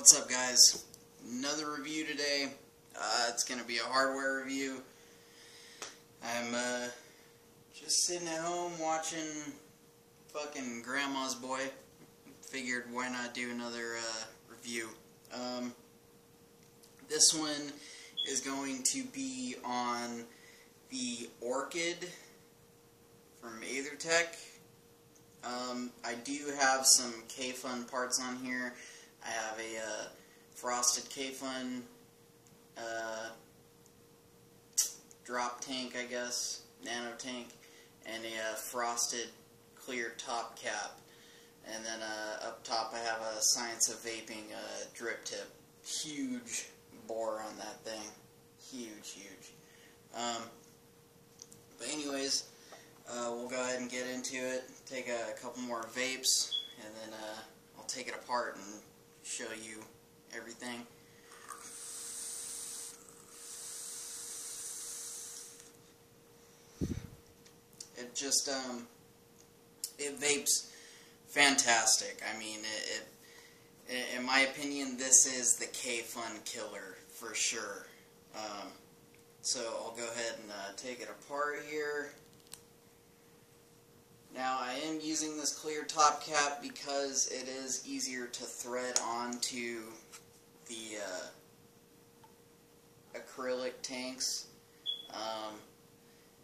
What's up, guys? Another review today. It's going to be a hardware review. I'm just sitting at home watching fucking Grandma's Boy. Figured why not do another review. This one is going to be on the Orchid from Aethertec. I do have some Kayfun parts on here. I have a frosted Kayfun drop tank, I guess, nano tank, and a frosted clear top cap. And then up top I have a Science of Vaping drip tip. Huge bore on that thing. Huge, huge. But anyways, we'll go ahead and get into it. Take a couple more vapes, and then I'll take it apart and show you everything. It just it vapes fantastic. I mean, in my opinion, this is the Kayfun Killer for sure. So I'll go ahead and take it apart here. Now, I am using this clear top cap because it is easier to thread onto the acrylic tanks.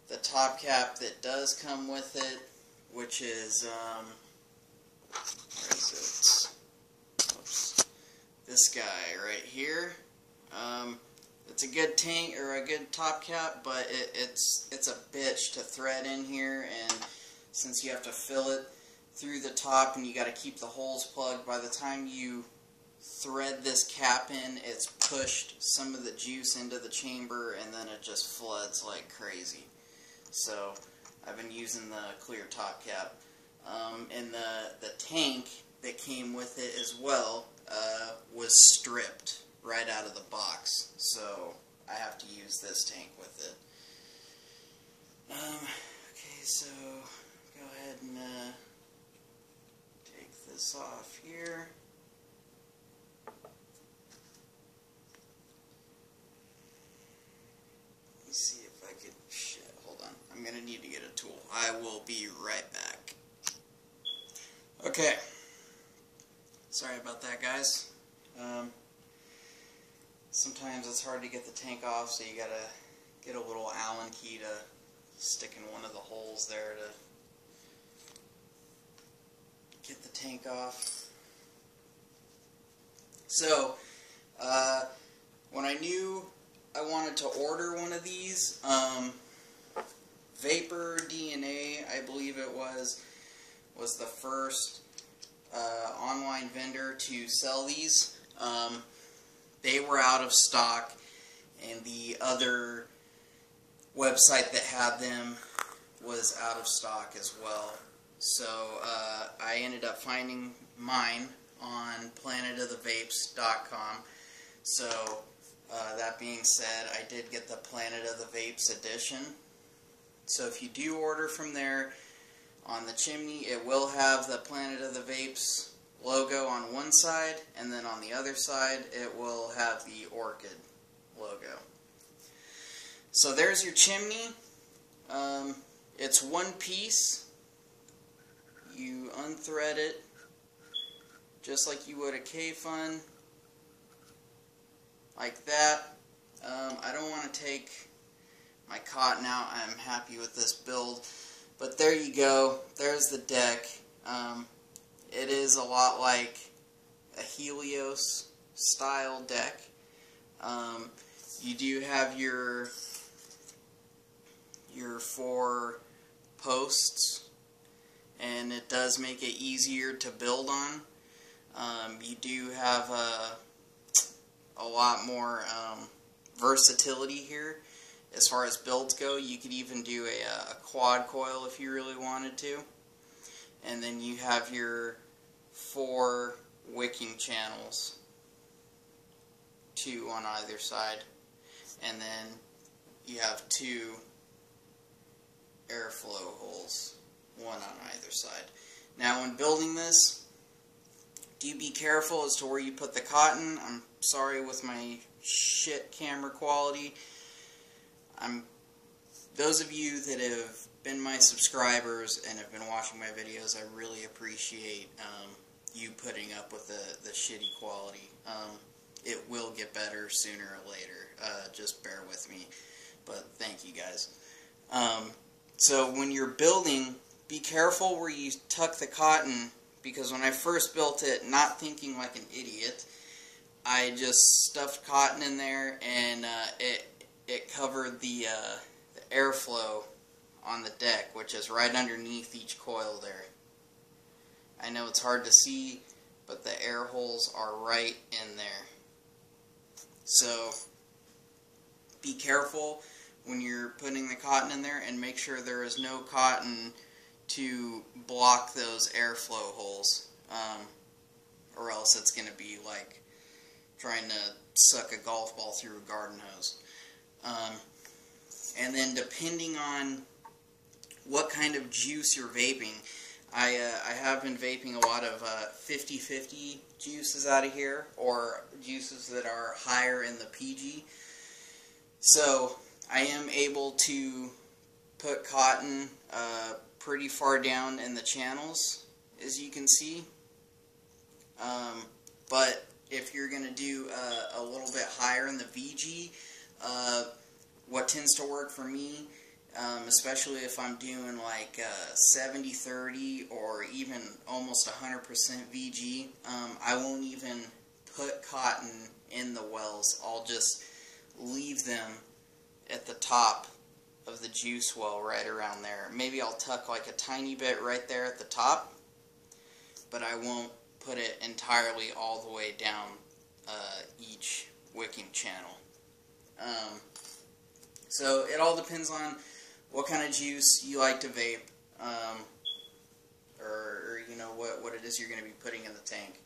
The top cap that does come with it, which is, where is it? Oops. This guy right here. It's a good tank, or a good top cap, but it's a bitch to thread in here, and since you have to fill it through the top and you got to keep the holes plugged, by the time you thread this cap in, it's pushed some of the juice into the chamber, and then it just floods like crazy. So I've been using the clear top cap. And the tank that came with it as well was stripped right out of the box, so I have to use this tank with it. Okay, so go ahead and take this off here. Let me see if I can, shit, hold on. I'm going to need to get a tool. I will be right back. Okay. Sorry about that, guys. Sometimes it's hard to get the tank off, so you got to get a little Allen key to stick in one of the holes there to get the tank off. So, when I knew I wanted to order one of these, Vapor DNA, I believe it was the first online vendor to sell these. They were out of stock, and the other website that had them was out of stock as well. So I ended up finding mine on planetofthevapes.com. So that being said, I did get the Planet of the Vapes edition. So if you do order from there, on the chimney it will have the Planet of the Vapes logo on one side, and then on the other side it will have the Orchid logo. So there's your chimney. It's one piece. You unthread it just like you would a Kayfun, like that. I don't want to take my cotton out. I'm happy with this build. But there you go. There's the deck. It is a lot like a Helios style deck. You do have your 4 posts, and it does make it easier to build on. You do have a lot more versatility here as far as builds go. You could even do a quad coil if you really wanted to. And then you have your 4 wicking channels, 2 on either side, and then you have 2 airflow holes, 1 on either side. Now when building this, Do be careful as to where you put the cotton. I'm sorry with my shit camera quality. Those of you that have been my subscribers and have been watching my videos, I really appreciate you putting up with the shitty quality. It will get better sooner or later. Just bear with me. But thank you guys. So when you're building, be careful where you tuck the cotton, because when I first built it, not thinking like an idiot, I just stuffed cotton in there, and it covered the airflow on the deck, which is right underneath each coil there. I know it's hard to see, but the air holes are right in there. So be careful when you're putting the cotton in there, and make sure there is no cotton to block those airflow holes, or else it's going to be like trying to suck a golf ball through a garden hose. And then depending on what kind of juice you're vaping, I have been vaping a lot of 50-50 juices out of here, or juices that are higher in the PG. So I am able to put cotton pretty far down in the channels, as you can see. But if you're going to do a little bit higher in the VG, what tends to work for me, especially if I'm doing like 70-30 or even almost 100% VG, I won't even put cotton in the wells. I'll just leave them at the top of the juice well, right around there. Maybe I'll tuck like a tiny bit right there at the top, but I won't put it entirely all the way down each wicking channel. So it all depends on what kind of juice you like to vape, or you know what it is you're going to be putting in the tank.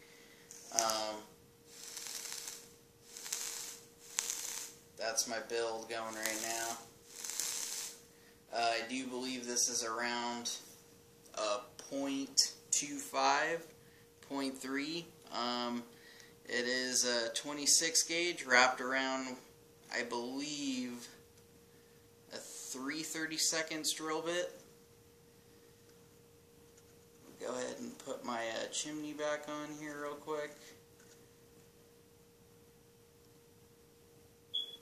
That's my build going right now. I do believe this is around 0.25, 0.3. It is a 26 gauge wrapped around, I believe, a 3/32 drill bit. Go ahead and put my chimney back on here real quick.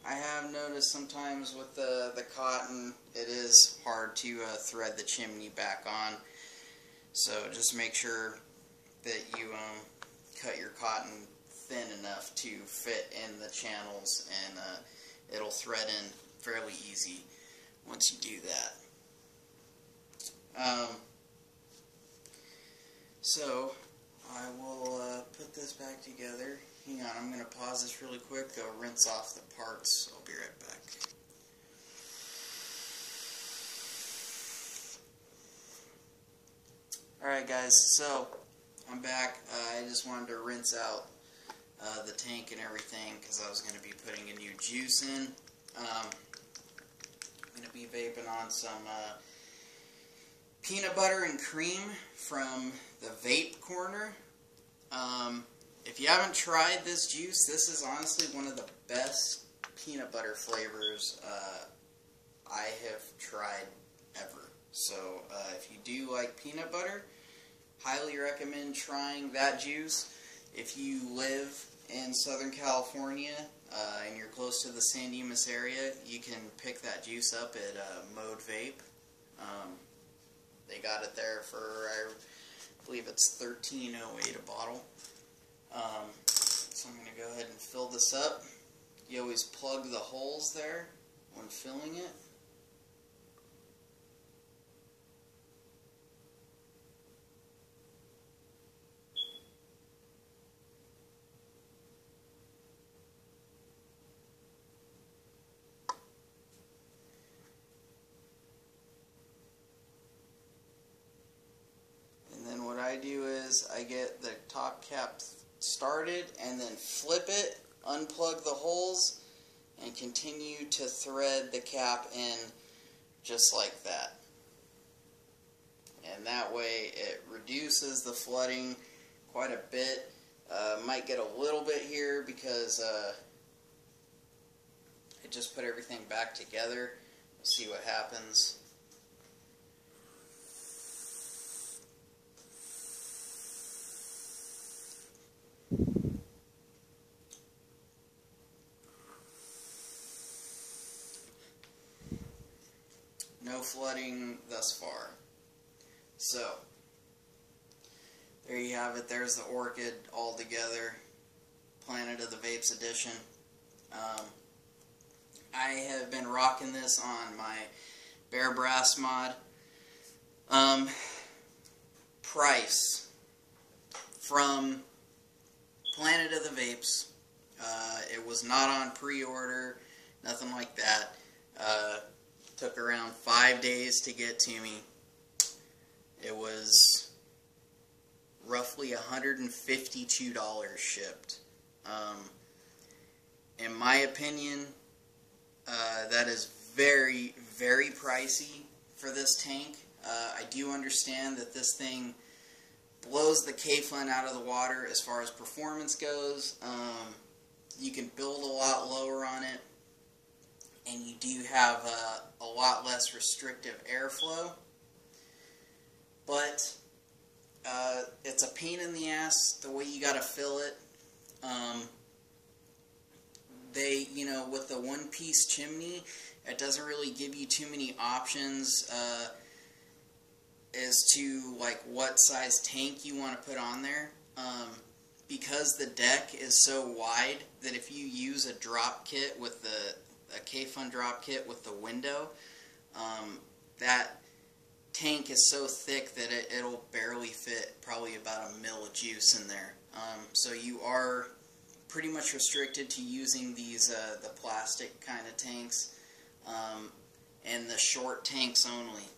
I have noticed sometimes with the cotton, it is hard to thread the chimney back on. So just make sure that you cut your cotton thin enough to fit in the channels, and it'll thread in fairly easy once you do that. So I will put this back together. Hang on, I'm going to pause this really quick. I'll rinse off the parts. I'll be right back. Alright guys, so I'm back. I just wanted to rinse out the tank and everything, because I was going to be putting a new juice in. I'm going to be vaping on some peanut butter and cream from the Vape Corner. If you haven't tried this juice, this is honestly one of the best peanut butter flavors I have tried ever. So if you do like peanut butter, highly recommend trying that juice. If you live in Southern California and you're close to the San Dimas area, you can pick that juice up at Mode Vape. They got it there for, I believe it's $13.08 a bottle. So I'm going to go ahead and fill this up. You always plug the holes there when filling it. And then what I do is I get the top cap started and then flip it, unplug the holes, and continue to thread the cap in just like that. And that way it reduces the flooding quite a bit. Might get a little bit here because I just put everything back together. We'll see what happens. No flooding thus far. So, there you have it. There's the Orchid all together. Planet of the Vapes edition. I have been rocking this on my Bare Brass mod. Price from Planet of the Vapes. It was not on pre-order, nothing like that. Took around 5 days to get to me. It was roughly $152 shipped. In my opinion, that is very, very pricey for this tank. I do understand that this thing blows the Kayfun out of the water as far as performance goes. You can build a lot lower on it, and you do have a lot less restrictive airflow. But it's a pain in the ass the way you gotta fill it. With the one-piece chimney, it doesn't really give you too many options as to like what size tank you want to put on there. Because the deck is so wide that if you use a drop kit with a Kayfun drop kit with the window, that tank is so thick that it'll barely fit probably about a mil of juice in there. So you are pretty much restricted to using these the plastic kind of tanks and the short tanks only.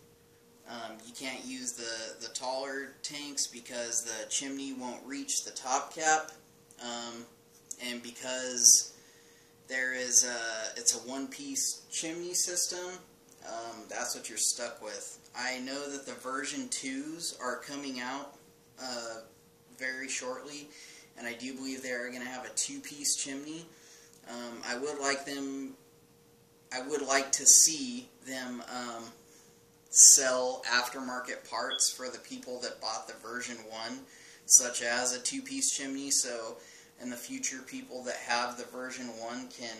You can't use the taller tanks because the chimney won't reach the top cap, and because there is it's a one-piece chimney system. That's what you're stuck with. I know that the version 2s are coming out very shortly, and I do believe they are going to have a two-piece chimney. I would like to see them sell aftermarket parts for the people that bought the version 1, such as a two-piece chimney, so in the future people that have the version 1 can,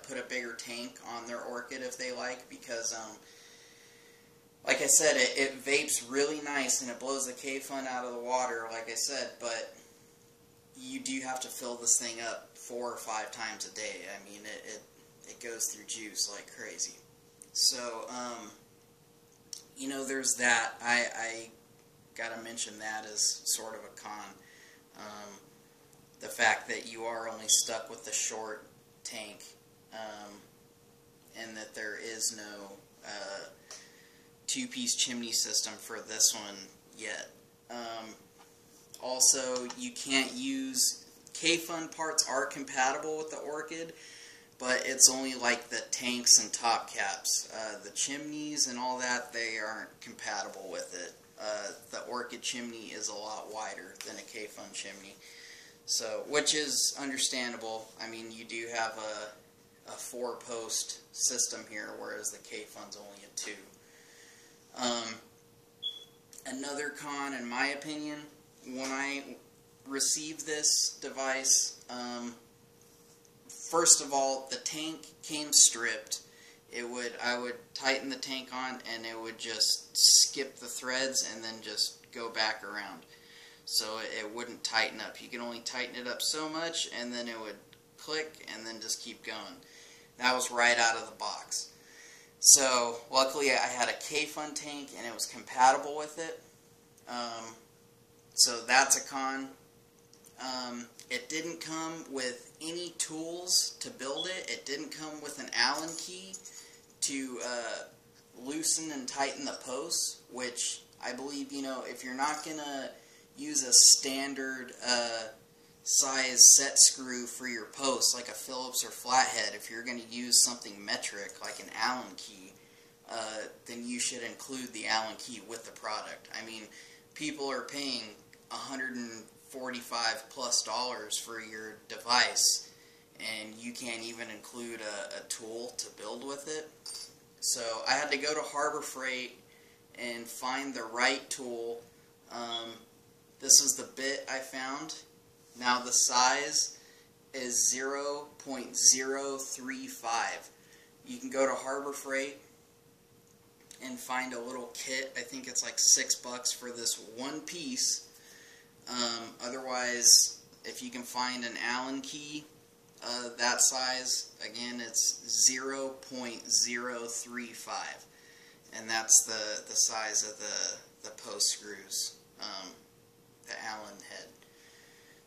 put a bigger tank on their Orchid if they like, because, like I said, it vapes really nice and it blows the Kayfun out of the water, like I said, but you do have to fill this thing up 4 or 5 times a day. I mean, it goes through juice like crazy. So, there's that. I gotta mention that as sort of a con. The fact that you are only stuck with the short tank, and that there is no two-piece chimney system for this one yet. Also, you can't use... Kayfun parts are compatible with the Orchid, but it's only like the tanks and top caps. The chimneys and all that, they aren't compatible with it. The Orchid chimney is a lot wider than a Kayfun chimney, so, which is understandable. I mean, you do have a 4-post system here, whereas the Kayfun's only a 2. Another con, in my opinion, when I received this device, first of all, the tank came stripped. I would tighten the tank on and it would just skip the threads and then just go back around. So it wouldn't tighten up. You can only tighten it up so much and then it would click and then just keep going. That was right out of the box. So luckily I had a Kayfun tank and it was compatible with it. So that's a con. It didn't come with any tools to build it. It didn't come with an Allen key to loosen and tighten the posts, which I believe, if you're not going to use a standard size set screw for your posts, like a Phillips or flathead, if you're going to use something metric, like an Allen key, then you should include the Allen key with the product. I mean, people are paying $145 plus for your device, and you can't even include a tool to build with it. So I had to go to Harbor Freight and find the right tool. This is the bit I found. Now the size is 0.035. You can go to Harbor Freight and find a little kit. I think it's like $6 for this one piece. Otherwise, if you can find an Allen key that size, again, it's 0.035, and that's the size of the post screws, the Allen head.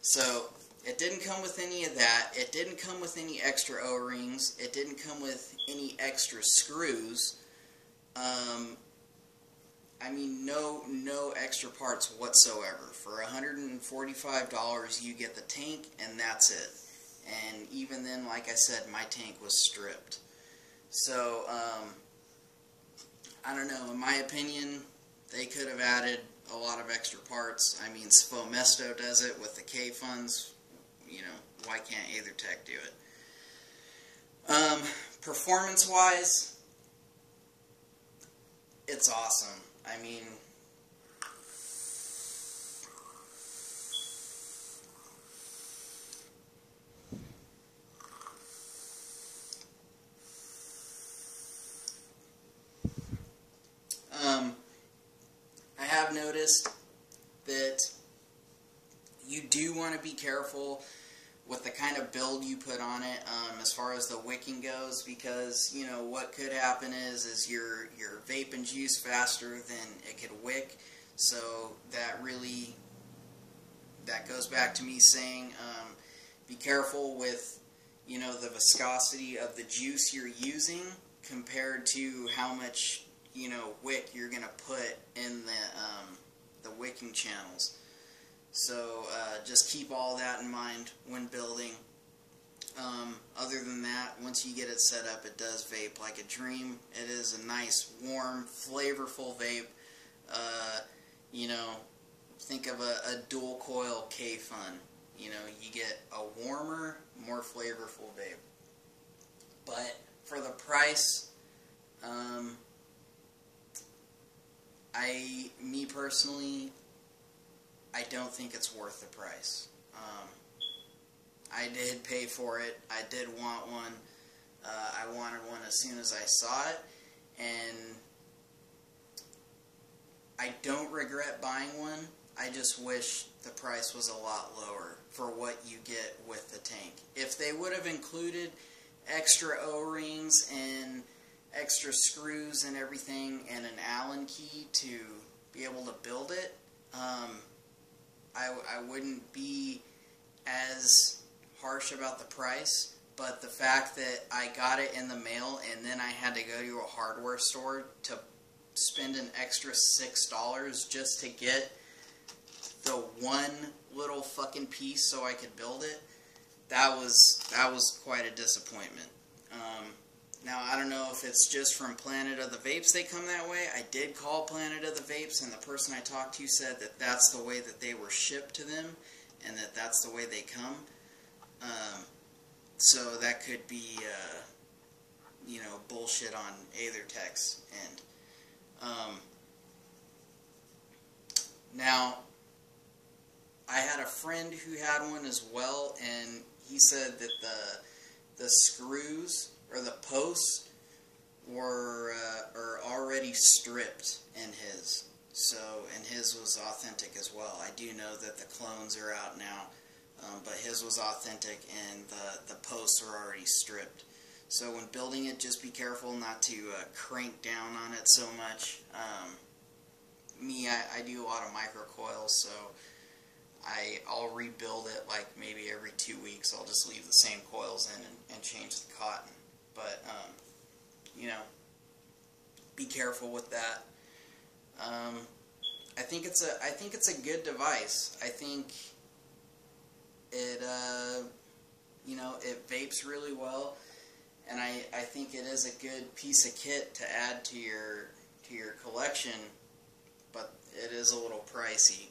So it didn't come with any of that. It didn't come with any extra O-rings. It didn't come with any extra screws. I mean, no extra parts whatsoever. For $145, you get the tank, and that's it. And even then, like I said, my tank was stripped. So, I don't know. In my opinion, they could have added a lot of extra parts. I mean, Spomesto does it with the Kayfuns. You know, why can't Aethertec do it? Performance-wise, it's awesome. I mean, I have noticed that you do want to be careful with the kind of build you put on it, as far as the wicking goes, because, you know, what could happen is you're vaping juice faster than it could wick. So that goes back to me saying, be careful with, you know, the viscosity of the juice you're using compared to how much, you know, wick you're gonna put in the wicking channels. So just keep all that in mind when building. Other than that, once you get it set up, it does vape like a dream. It is a nice, warm, flavorful vape. You know, think of a dual coil Kayfun. You know, you get a warmer, more flavorful vape. But for the price, me personally, I don't think it's worth the price. I did pay for it. I did want one. I wanted one as soon as I saw it, and I don't regret buying one. I just wish the price was a lot lower for what you get with the tank. If they would have included extra O-rings and extra screws and everything and an Allen key to be able to build it, I wouldn't be as harsh about the price. But the fact that I got it in the mail and then I had to go to a hardware store to spend an extra $6 just to get the one little fucking piece so I could build it, that was quite a disappointment. Now, I don't know if it's just from Planet of the Vapes they come that way. I did call Planet of the Vapes, and the person I talked to said that that's the way that they were shipped to them, and that that's the way they come. So that could be, you know, bullshit on Aethertec's end. Now, I had a friend who had one as well, and he said that the screws or the posts were already stripped in his. So, and his was authentic as well. I do know that the clones are out now, but his was authentic, and the posts are already stripped. So when building it, just be careful not to crank down on it so much. I do a lot of microcoils, so I'll rebuild it like maybe every 2 weeks. I'll just leave the same coils in and change the cotton. But, you know, be careful with that. I think it's a good device. I think it, you know, it vapes really well, and I think it is a good piece of kit to add to your collection, but it is a little pricey.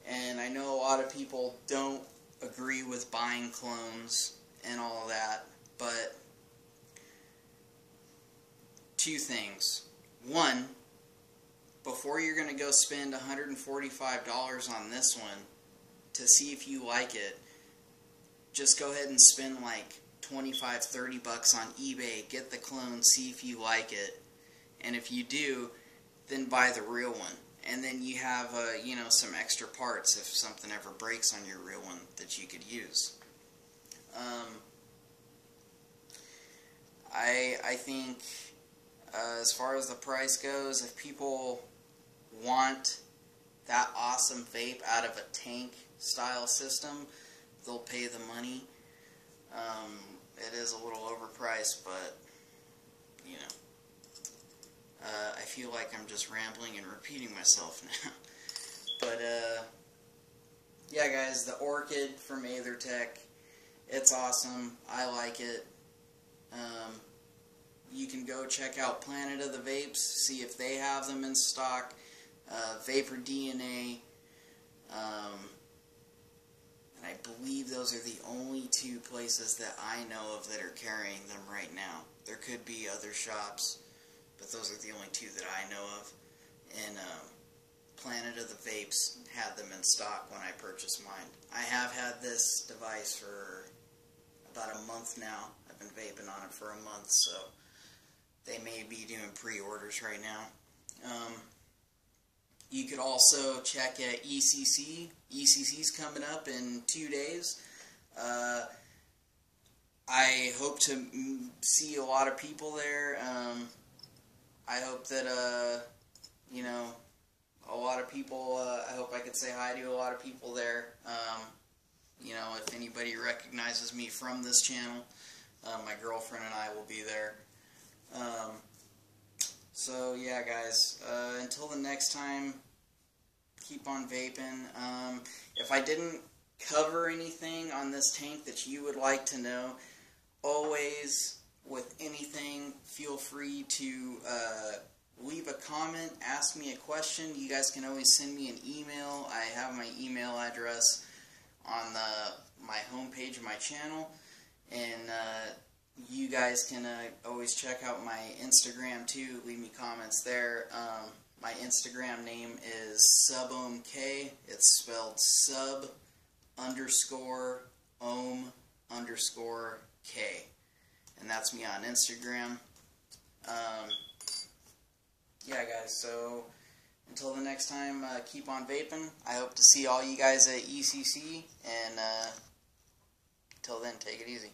And I know a lot of people don't agree with buying clones and all of that, but two things. One, before you're going to go spend $145 on this one to see if you like it, just go ahead and spend like 25-30 bucks on eBay, get the clone, see if you like it, and if you do, then buy the real one. And then you have you know, some extra parts if something ever breaks on your real one that you could use. I think as far as the price goes, if people want that awesome vape out of a tank style system, they'll pay the money. It is a little overpriced, but you know, I feel like I'm just rambling and repeating myself now. But yeah, guys, the Orchid from Aethertec, it's awesome. I like it. You can go check out Planet of the Vapes, see if they have them in stock. Vapor DNA, and I believe those are the only two places that I know of that are carrying them right now. There could be other shops, but those are the only two that I know of. And Planet of the Vapes had them in stock when I purchased mine. I have had this device for about a month now. I've been vaping on it for a month, so they may be doing pre-orders right now. You could also check at ECC. ECC's coming up in 2 days. I hope to see a lot of people there. I hope that, you know, a lot of people, I hope I could say hi to a lot of people there. You know, if anybody recognizes me from this channel, my girlfriend and I will be there. So yeah, guys, until the next time, keep on vaping. If I didn't cover anything on this tank that you would like to know, always, with anything, feel free to leave a comment, ask me a question. You guys can always send me an email. I have my email address on my homepage of my channel, and you guys can always check out my Instagram too. Leave me comments there. My Instagram name is subomk. It's spelled sub_ohm_k, and that's me on Instagram. Yeah, guys, so until the next time, keep on vaping. I hope to see all you guys at ECC, and until then, take it easy.